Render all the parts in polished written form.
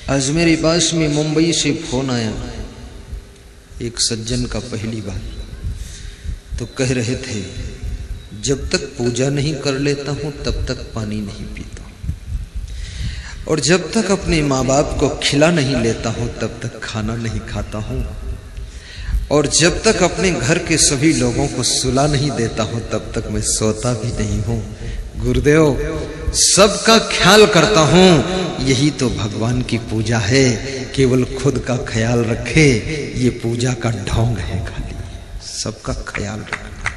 आज मेरे पास में मुंबई से फोन आया एक सज्जन का पहली बार, तो कह रहे थे जब तक पूजा नहीं कर लेता हूं तब तक पानी नहीं पीता, और जब तक अपने माँ बाप को खिला नहीं लेता हूं तब तक खाना नहीं खाता हूं, और जब तक अपने घर के सभी लोगों को सुला नहीं देता हूं तब तक मैं सोता भी नहीं हूं। गुरुदेव, सबका ख्याल करता हूं, यही तो भगवान की पूजा है। केवल खुद का ख्याल रखे, ये पूजा का ढोंग है। खाली सबका ख्याल रखना।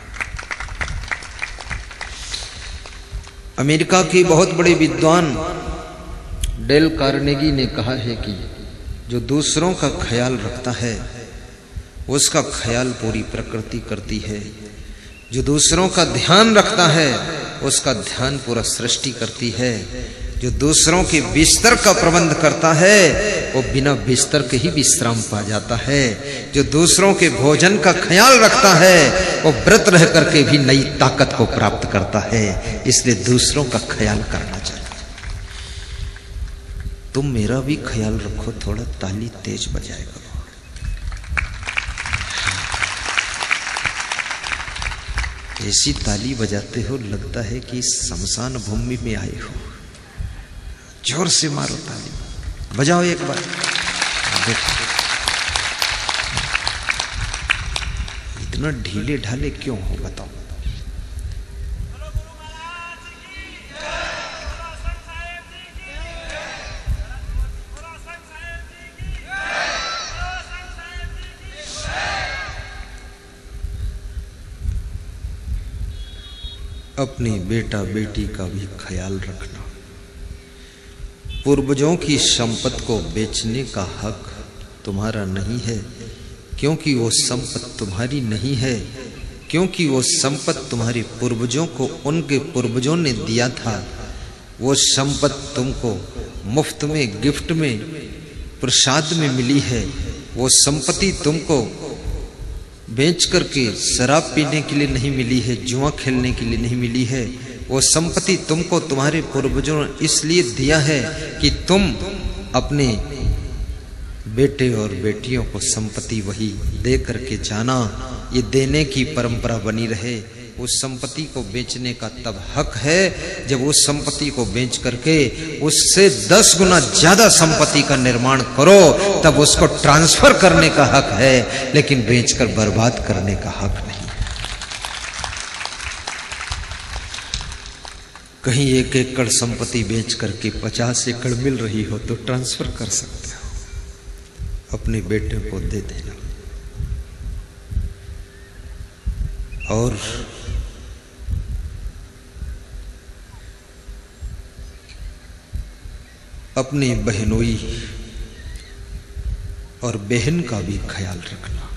अमेरिका के बहुत बड़े विद्वान डेल कार्नेगी ने कहा है कि जो दूसरों का ख्याल रखता है उसका ख्याल पूरी प्रकृति करती है, जो दूसरों का ध्यान रखता है उसका ध्यान पूरा सृष्टि करती है, जो दूसरों के बिस्तर का प्रबंध करता है वो बिना बिस्तर के ही विश्राम पा जाता है, जो दूसरों के भोजन का ख्याल रखता है वो व्रत रह करके भी नई ताकत को प्राप्त करता है। इसलिए दूसरों का ख्याल करना चाहिए। तुम मेरा भी ख्याल रखो, थोड़ा ताली तेज बजाया करो। ऐसी ताली बजाते हो लगता है कि शमशान भूमि में आए हो। जोर से मारो ताली, बजाओ एक बार। देखो इतना ढीले ढाले क्यों हो, बताओ। अपनी बेटा बेटी का भी ख्याल रखना। पूर्वजों की संपत्ति को बेचने का हक तुम्हारा नहीं है, क्योंकि वो संपत्ति तुम्हारी नहीं है, क्योंकि वो संपत्ति तुम्हारे पूर्वजों को उनके पूर्वजों ने दिया था। वो संपत्ति तुमको मुफ्त में, गिफ्ट में, प्रसाद में मिली है। वो संपत्ति तुमको बेच करके शराब पीने के लिए नहीं मिली है, जुआ खेलने के लिए नहीं मिली है। वो संपत्ति तुमको तुम्हारे पूर्वजों ने इसलिए दिया है कि तुम अपने बेटे और बेटियों को संपत्ति वही दे करके जाना। ये देने की परंपरा बनी रहे। उस संपत्ति को बेचने का तब हक है जब उस संपत्ति को बेच करके उससे 10 गुना ज्यादा संपत्ति का निर्माण करो, तब उसको ट्रांसफर करने का हक है, लेकिन बेचकर बर्बाद करने का हक नहीं। कहीं 1 एकड़ संपत्ति बेच करके 50 एकड़ मिल रही हो तो ट्रांसफर कर सकते हो, अपने बेटे को दे देना। और अपनी बहनोई और बहन का भी ख्याल रखना।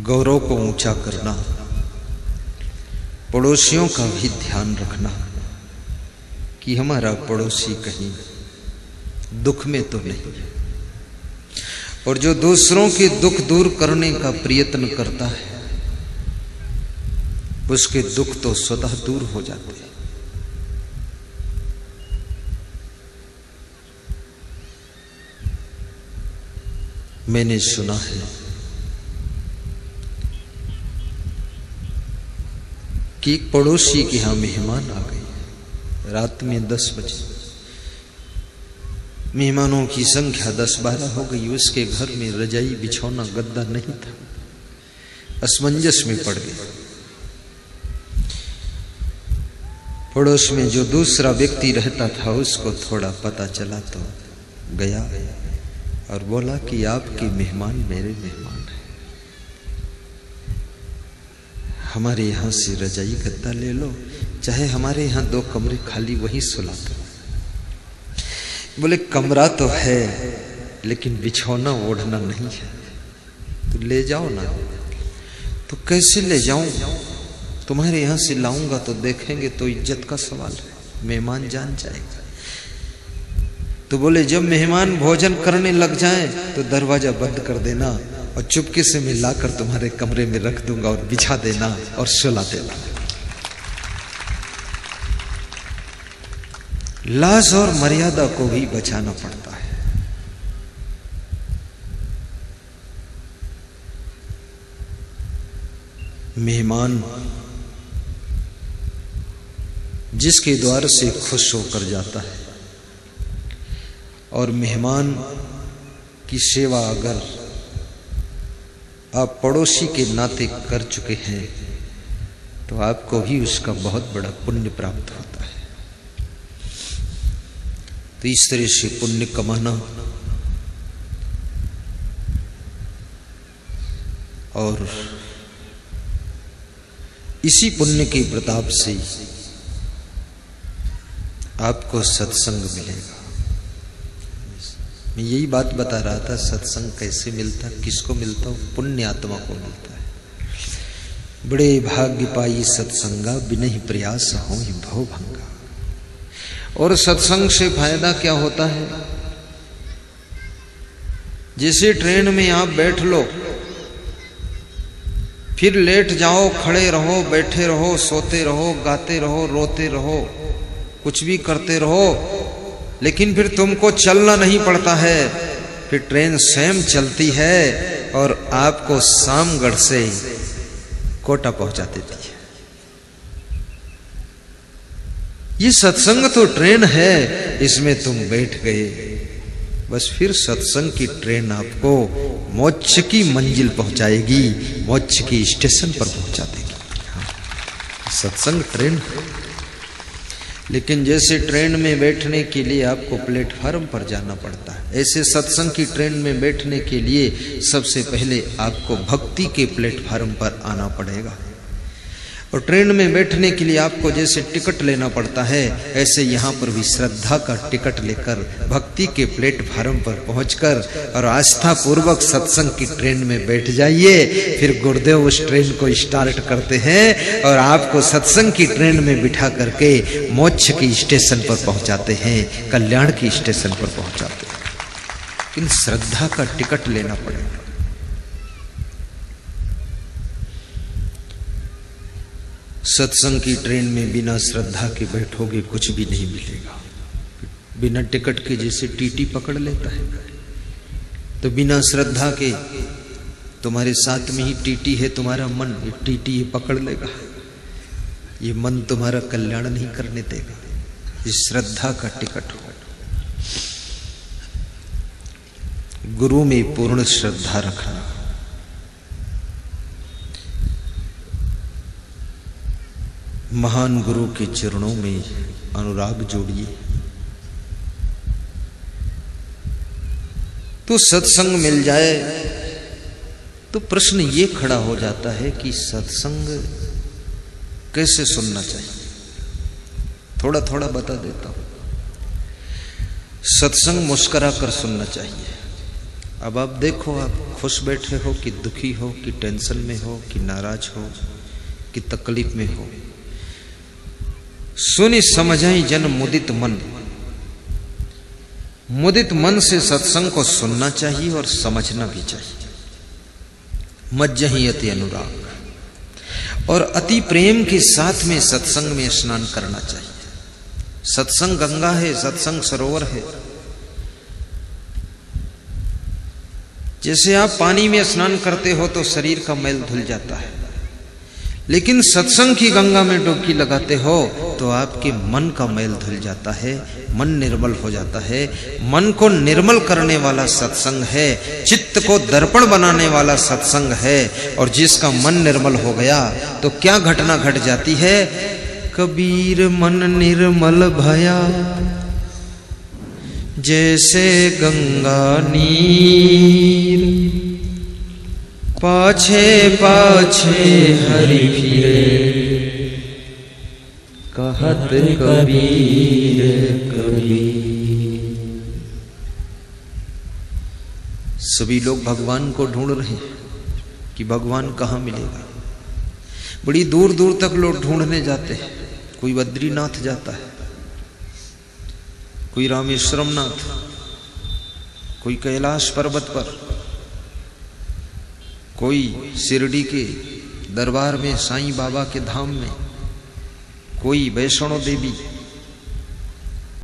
गौरव को ऊंचा करना, पड़ोसियों का भी ध्यान रखना कि हमारा पड़ोसी कहीं दुख में तो नहीं, और जो दूसरों के दुख दूर करने का प्रयत्न करता है उसके दुख तो स्वतः दूर हो जाते हैं। मैंने सुना है कि एक पड़ोसी के यहां मेहमान आ गए रात में 10 बजे। मेहमानों की संख्या 10-12 हो गई। उसके घर में रजाई, बिछौना, गद्दा नहीं था। असमंजस में पड़ गए। पड़ोस में जो दूसरा व्यक्ति रहता था उसको थोड़ा पता चला तो गया और बोला कि आपके मेहमान मेरे मेहमान हैं, हमारे यहाँ से रजाई गद्दा ले लो, चाहे हमारे यहाँ 2 कमरे खाली वहीं सुला दो। बोले कमरा तो है लेकिन बिछौना ओढ़ना नहीं है, तो ले जाओ ना। तो कैसे ले जाऊं, तुम्हारे यहाँ से लाऊंगा तो देखेंगे तो इज्जत का सवाल है, मेहमान जान जाएगा। तो बोले जब मेहमान भोजन करने लग जाएं तो दरवाजा बंद कर देना और चुपके से मैं लाकर तुम्हारे कमरे में रख दूंगा और बिछा देना और सुला देना। लाज और मर्यादा को भी बचाना पड़ता है। मेहमान जिसके द्वार से खुश होकर जाता है, और मेहमान की सेवा अगर आप पड़ोसी के नाते कर चुके हैं तो आपको भी उसका बहुत बड़ा पुण्य प्राप्त होता है। तो इस तरह से पुण्य कमाना और इसी पुण्य के प्रताप से आपको सत्संग मिलेगा। मैं यही बात बता रहा था, सत्संग कैसे मिलता, किसको मिलता? पुण्य आत्मा को मिलता है। बड़े भाग्य पाई सत्संगा, बिनहि प्रयास होहि भव भंगा। और सत्संग से फायदा क्या होता है? जैसे ट्रेन में आप बैठ लो, फिर लेट जाओ, खड़े रहो, बैठे रहो, सोते रहो, गाते रहो, रोते रहो, कुछ भी करते रहो, लेकिन फिर तुमको चलना नहीं पड़ता है। फिर ट्रेन स्वयं चलती है और आपको शामगढ़ से कोटा पहुंचा देती है। ये सत्संग तो ट्रेन है, इसमें तुम बैठ गए, बस फिर सत्संग की ट्रेन आपको मोक्ष की मंजिल पहुंचाएगी, मोक्ष की स्टेशन पर पहुंचा देगी। सत्संग ट्रेन है। लेकिन जैसे ट्रेन में बैठने के लिए आपको प्लेटफार्म पर जाना पड़ता है, ऐसे सत्संग की ट्रेन में बैठने के लिए सबसे पहले आपको भक्ति के प्लेटफार्म पर आना पड़ेगा। और ट्रेन में बैठने के लिए आपको जैसे टिकट लेना पड़ता है, ऐसे यहाँ पर भी श्रद्धा का टिकट लेकर भक्ति के प्लेटफार्म पर पहुंचकर और आस्था पूर्वक सत्संग की ट्रेन में बैठ जाइए। फिर गुरुदेव उस ट्रेन को स्टार्ट करते हैं और आपको सत्संग की ट्रेन में बिठा करके मोक्ष की स्टेशन पर पहुंचाते हैं, कल्याण की स्टेशन पर पहुंचाते हैं। लेकिन श्रद्धा का टिकट लेना पड़ेगा। सत्संग की ट्रेन में बिना श्रद्धा के बैठोगे कुछ भी नहीं मिलेगा। बिना टिकट के जैसे टीटी पकड़ लेता है, तो बिना श्रद्धा के तुम्हारे साथ में ही टीटी है तुम्हारा मन, ये टीटी ये पकड़ लेगा। ये मन तुम्हारा कल्याण नहीं करने देगा। ये श्रद्धा का टिकट हो। गुरु में पूर्ण श्रद्धा रखना, महान गुरु के चरणों में अनुराग जोड़िए, तो सत्संग मिल जाए। तो प्रश्न ये खड़ा हो जाता है कि सत्संग कैसे सुनना चाहिए। थोड़ा थोड़ा बता देता हूं। सत्संग मुस्कुरा कर सुनना चाहिए। अब आप देखो, आप खुश बैठे हो कि दुखी हो, कि टेंशन में हो, कि नाराज हो, कि तकलीफ में हो, सुनी समझाई जन मुदित मन। मुदित मन से सत्संग को सुनना चाहिए और समझना भी चाहिए। मज्जहि अति अनुराग, और अति प्रेम के साथ में सत्संग में स्नान करना चाहिए। सत्संग गंगा है, सत्संग सरोवर है। जैसे आप पानी में स्नान करते हो तो शरीर का मैल धुल जाता है, लेकिन सत्संग की गंगा में डुबकी लगाते हो तो आपके मन का मैल धुल जाता है, मन निर्मल हो जाता है। मन को निर्मल करने वाला सत्संग है, चित्त को दर्पण बनाने वाला सत्संग है। और जिसका मन निर्मल हो गया तो क्या घटना घट जाती है? कबीर मन निर्मल भया, जैसे गंगा नीर, पाछे पाछे हरि फिरे, कहत कबीर कबीर। सभी लोग भगवान को ढूंढ रहे हैं कि भगवान कहाँ मिलेगा। बड़ी दूर दूर तक लोग ढूंढने जाते हैं। कोई बद्रीनाथ जाता है, कोई रामेश्वरम नाथ, कोई कैलाश पर्वत पर, कोई शिरडी के दरबार में साईं बाबा के धाम में, कोई वैष्णो देवी,